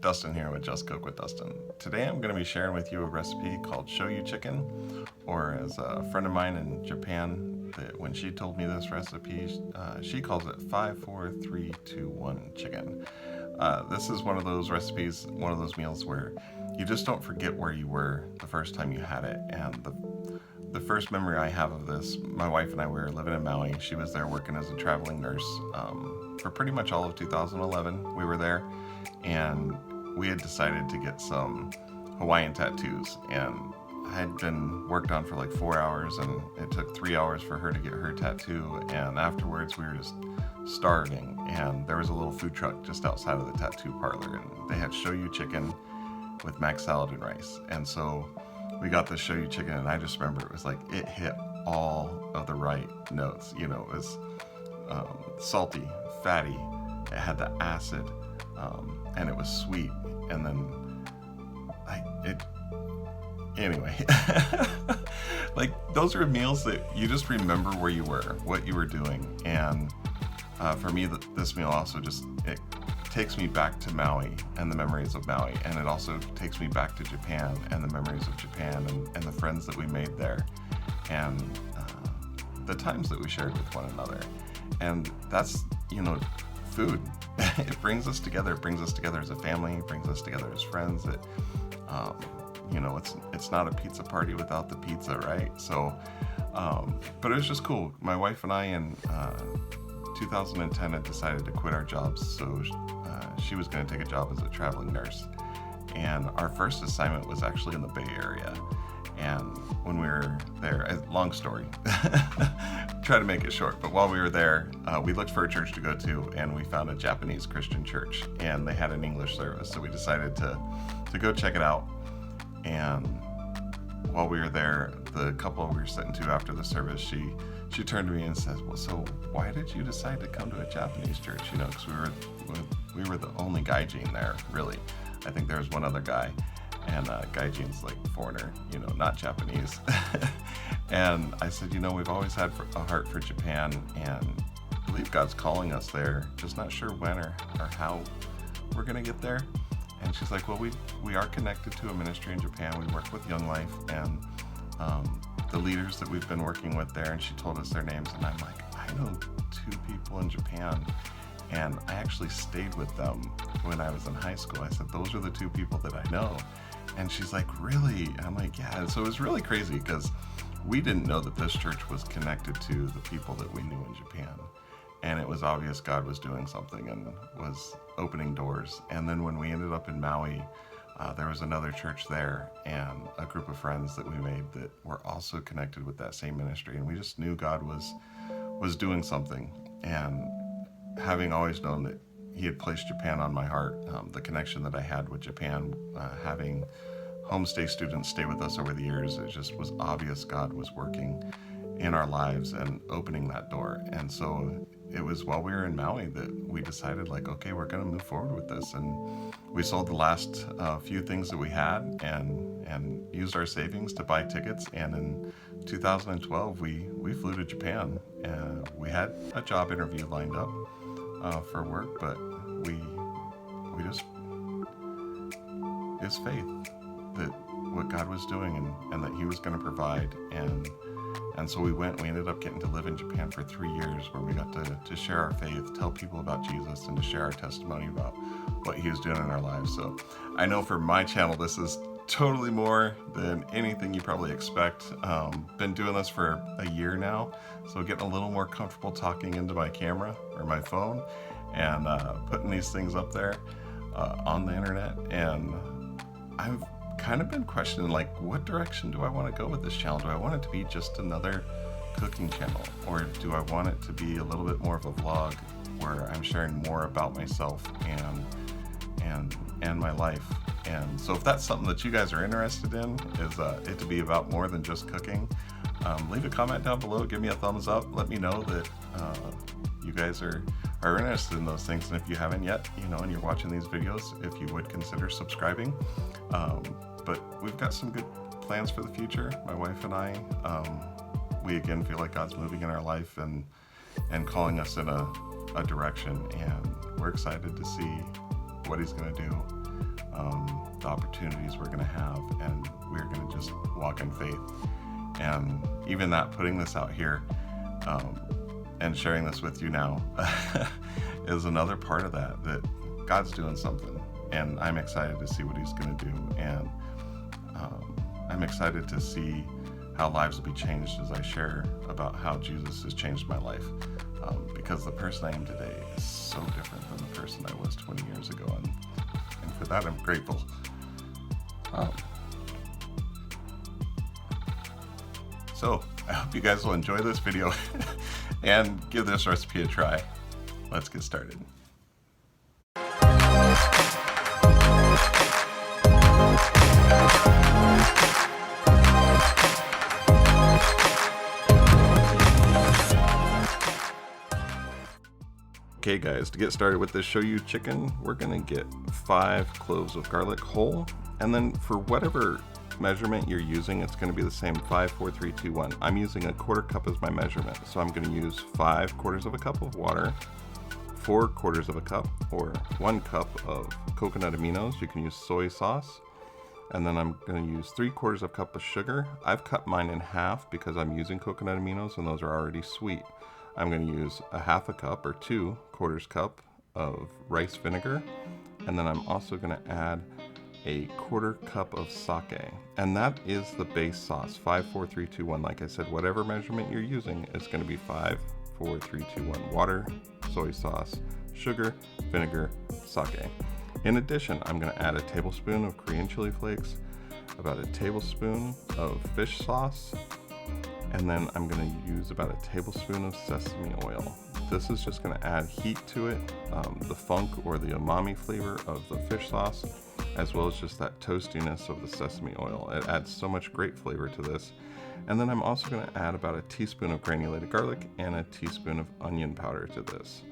Dustin here with Just Cook with Dustin. Today I'm going to be sharing with you a recipe called Shoyu chicken, or as a friend of mine in Japan, when she told me this recipe, she calls it 5-4-3-2-1 chicken. This is one of those recipes, one of those meals where you just don't forget where you were the first time you had it. And the first memory I have of this, my wife and I were living in Maui. She was there working as a traveling nurse for pretty much all of 2011. We were there, and we had decided to get some Hawaiian tattoos, and I had been worked on for like 4 hours, and it took 3 hours for her to get her tattoo, and afterwards we were just starving, and there was a little food truck just outside of the tattoo parlor, and they had shoyu chicken with mac salad and rice. And so we got this shoyu chicken, and I just remember it was like, it hit all of the right notes. You know, it was salty, fatty, it had the acid, and it was sweet, and then anyway, like, those are meals that you just remember where you were, what you were doing. And for me, this meal also it takes me back to Maui and the memories of Maui, and it also takes me back to Japan and the memories of Japan and the friends that we made there, and the times that we shared with one another. And that's, you know, food. It brings us together. It brings us together as a family. It brings us together as friends. You know, it's not a pizza party without the pizza, right? So, but it was just cool. My wife and I in 2010 had decided to quit our jobs, so she was going to take a job as a traveling nurse. And our first assignment was actually in the Bay Area. And when we were there, long story, try to make it short, but while we were there, we looked for a church to go to, and we found a Japanese Christian church, and they had an English service, so we decided to go check it out. And while we were there, the couple we were sitting to after the service, she turned to me and says, "Well, so why did you decide to come to a Japanese church?" You know, because we were the only gaijin there, really. I think there was one other guy, and gaijin's like foreigner, you know, not Japanese. And I said, you know, we've always had a heart for Japan, and I believe God's calling us there, just not sure when or how we're gonna get there. And she's like, well, we are connected to a ministry in Japan. We work with Young Life and the leaders that we've been working with there, and she told us their names, and I'm like, I know 2 people in Japan, and I actually stayed with them when I was in high school. I said, those are the 2 people that I know. And she's like, really? And I'm like, yeah. And so it was really crazy, because we didn't know that this church was connected to the people that we knew in Japan. And it was obvious God was doing something and was opening doors. And then when we ended up in Maui, there was another church there, and a group of friends that we made that were also connected with that same ministry. And we just knew God was doing something. And having always known that He had placed Japan on my heart, the connection that I had with Japan, having homestay students stay with us over the years, it just was obvious God was working in our lives and opening that door. And so it was while we were in Maui that we decided, like, okay, we're going to move forward with this. And we sold the last few things that we had and used our savings to buy tickets. And in 2012, we flew to Japan. And we had a job interview lined up for work, but we just, it's faith that what God was doing and that He was going to provide. And so we ended up getting to live in Japan for 3 years, where we got to share our faith, tell people about Jesus, and to share our testimony about what He was doing in our lives. So I know for my channel, this is totally more than anything you probably expect. Been doing this for a year now, so getting a little more comfortable talking into my camera or my phone and putting these things up there on the internet. And I've kind of been questioning, like, what direction do I want to go with this channel? Do I want it to be just another cooking channel, or do I want it to be a little bit more of a vlog where I'm sharing more about myself and my life? And so if that's something that you guys are interested in, is it to be about more than just cooking, leave a comment down below, give me a thumbs up, let me know that you guys are interested in those things. And if you haven't yet, you know, and you're watching these videos, if you would consider subscribing. But we've got some good plans for the future. My wife and I, we again feel like God's moving in our life and calling us in a direction, and we're excited to see what he's going to do, the opportunities we're going to have, and we're going to just walk in faith. And even that, putting this out here and sharing this with you now is another part of that God's doing something, and I'm excited to see what he's going to do. And I'm excited to see how lives will be changed as I share about how Jesus has changed my life, because the person I am today is so different than the person I was 20 years ago, and for that I'm grateful. So I hope you guys will enjoy this video and give this recipe a try. Let's get started. Okay guys, to get started with this Shoyu chicken, we're gonna get 5 cloves of garlic whole, and then for whatever measurement you're using, it's going to be the same 5, 4, 3, 2, 1. I'm using a 1/4 cup as my measurement, so I'm going to use 5/4 of a cup of water, 4/4 of a cup, or 1 cup of coconut aminos. You can use soy sauce, and then I'm going to use 3/4 of a cup of sugar. I've cut mine in half because I'm using coconut aminos and those are already sweet. I'm going to use a 1/2 cup or 2/4 cup of rice vinegar, and then I'm also going to add a 1/4 cup of sake, and that is the base sauce. 5, 4, 3, 2, 1. Like I said, whatever measurement you're using is going to be 5, 4, 3, 2, 1. Water, soy sauce, sugar, vinegar, sake. In addition, I'm going to add a tablespoon of Korean chili flakes, about a tablespoon of fish sauce, and then I'm going to use about a tablespoon of sesame oil. This is just going to add heat to it, the funk or the umami flavor of the fish sauce, as well as just that toastiness of the sesame oil. It adds so much great flavor to this. And then I'm also going to add about a teaspoon of granulated garlic and a teaspoon of onion powder to this.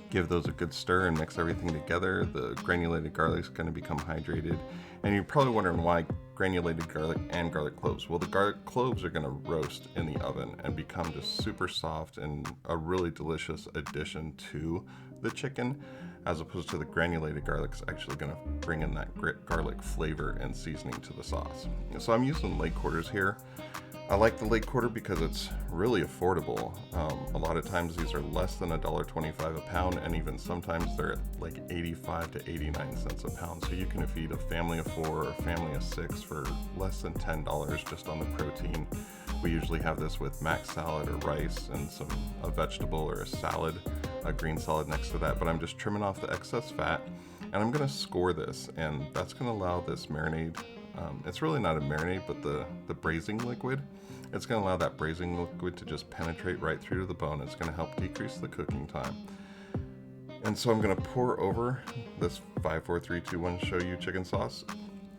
Give those a good stir and mix everything together. The granulated garlic is going to become hydrated. And you're probably wondering why granulated garlic and garlic cloves. Well, the garlic cloves are going to roast in the oven and become just super soft and a really delicious addition to the chicken, as opposed to the granulated garlic is actually going to bring in that garlic flavor and seasoning to the sauce. So I'm using leg quarters here. I like the leg quarter because it's really affordable. A lot of times these are less than $1.25 a pound, and even sometimes they're at like 85 to 89 cents a pound. So you can feed a family of 4 or a family of 6 for less than $10 just on the protein. We usually have this with mac salad or rice and a vegetable or a salad, a green salad next to that, but I'm just trimming off the excess fat, and I'm going to score this, and that's going to allow this marinade. It's really not a marinade, but the braising liquid, it's going to allow that braising liquid to just penetrate right through to the bone. It's going to help decrease the cooking time. And so I'm going to pour over this 5, 4, 3, 2, 1 Shoyu chicken sauce,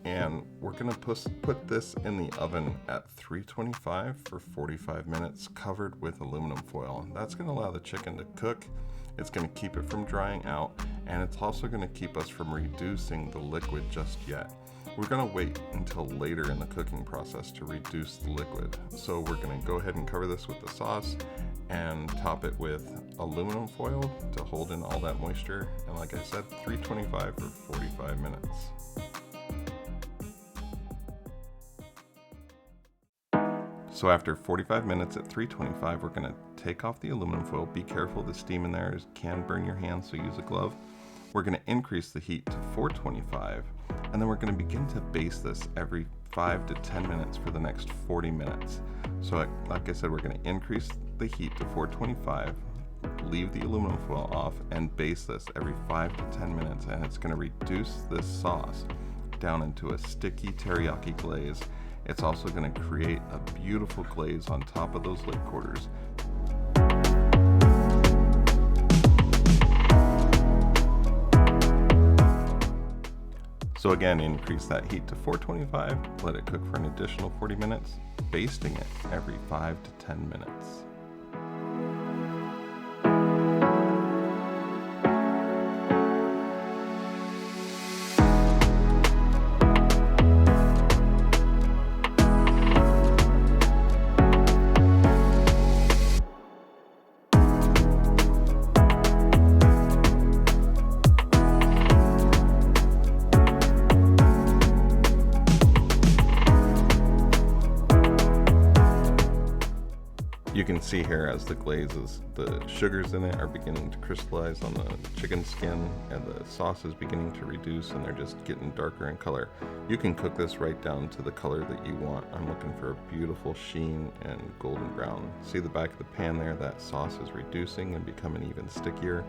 and we're going to put this in the oven at 325 for 45 minutes, covered with aluminum foil. That's going to allow the chicken to cook. It's going to keep it from drying out, and it's also going to keep us from reducing the liquid just yet. We're going to wait until later in the cooking process to reduce the liquid. So we're going to go ahead and cover this with the sauce and top it with aluminum foil to hold in all that moisture. And like I said, 325 for 45 minutes. So after 45 minutes at 325, we're going to take off the aluminum foil. Be careful, the steam in there can burn your hands, so use a glove. We're going to increase the heat to 425, and then we're going to begin to baste this every 5 to 10 minutes for the next 40 minutes. So like I said, we're going to increase the heat to 425, leave the aluminum foil off, and baste this every 5 to 10 minutes, and it's going to reduce this sauce down into a sticky teriyaki glaze. It's also going to create a beautiful glaze on top of those leg quarters. So again, increase that heat to 425, let it cook for an additional 40 minutes, basting it every 5 to 10 minutes. You can see here as the glazes, the sugars in it are beginning to crystallize on the chicken skin, and the sauce is beginning to reduce, and they're just getting darker in color. You can cook this right down to the color that you want. I'm looking for a beautiful sheen and golden brown. See the back of the pan there? That sauce is reducing and becoming even stickier.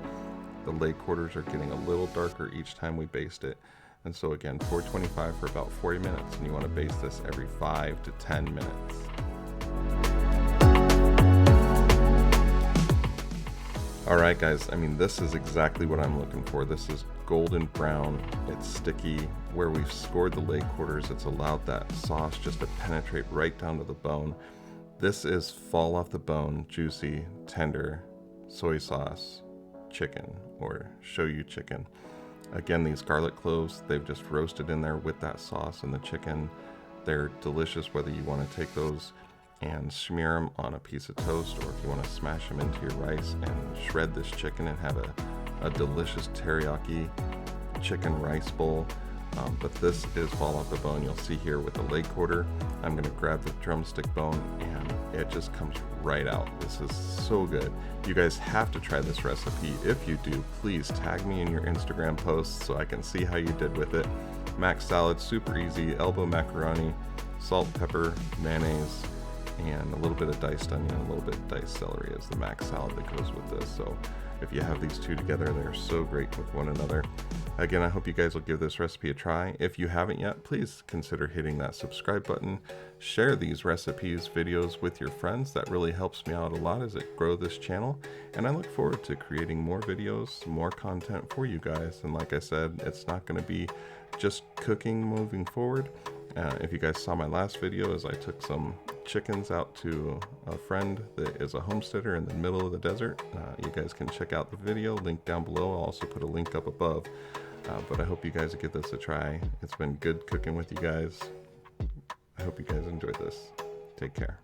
The leg quarters are getting a little darker each time we baste it. And so again, 425 for about 40 minutes, and you want to baste this every 5 to 10 minutes. Alright guys, I mean, this is exactly what I'm looking for. This is golden brown, it's sticky. Where we've scored the leg quarters, it's allowed that sauce just to penetrate right down to the bone. This is fall off the bone, juicy, tender soy sauce chicken, or shoyu chicken. Again, these garlic cloves, they've just roasted in there with that sauce and the chicken. They're delicious, whether you want to take those and smear them on a piece of toast, or if you want to smash them into your rice and shred this chicken and have a delicious teriyaki chicken rice bowl. But this is fall off the bone. You'll see here with the leg quarter, I'm going to grab the drumstick bone and it just comes right out. This is so good. You guys have to try this recipe. If you do, please tag me in your Instagram posts so I can see how you did with it. Mac salad, super easy. Elbow macaroni, salt, pepper, mayonnaise, and a little bit of diced onion, a little bit of diced celery as the mac salad that goes with this. So if you have these two together, they're so great with one another. Again, I hope you guys will give this recipe a try. If you haven't yet, please consider hitting that subscribe button. Share these recipes, videos with your friends. That really helps me out a lot as I grow this channel. And I look forward to creating more videos, more content for you guys. And like I said, it's not going to be just cooking moving forward. If you guys saw my last video, as I took some chickens out to a friend that is a homesteader in the middle of the desert, you guys can check out the video, link down below. I'll also put a link up above. But I hope you guys give this a try. It's been good cooking with you guys. I hope you guys enjoyed this. Take care.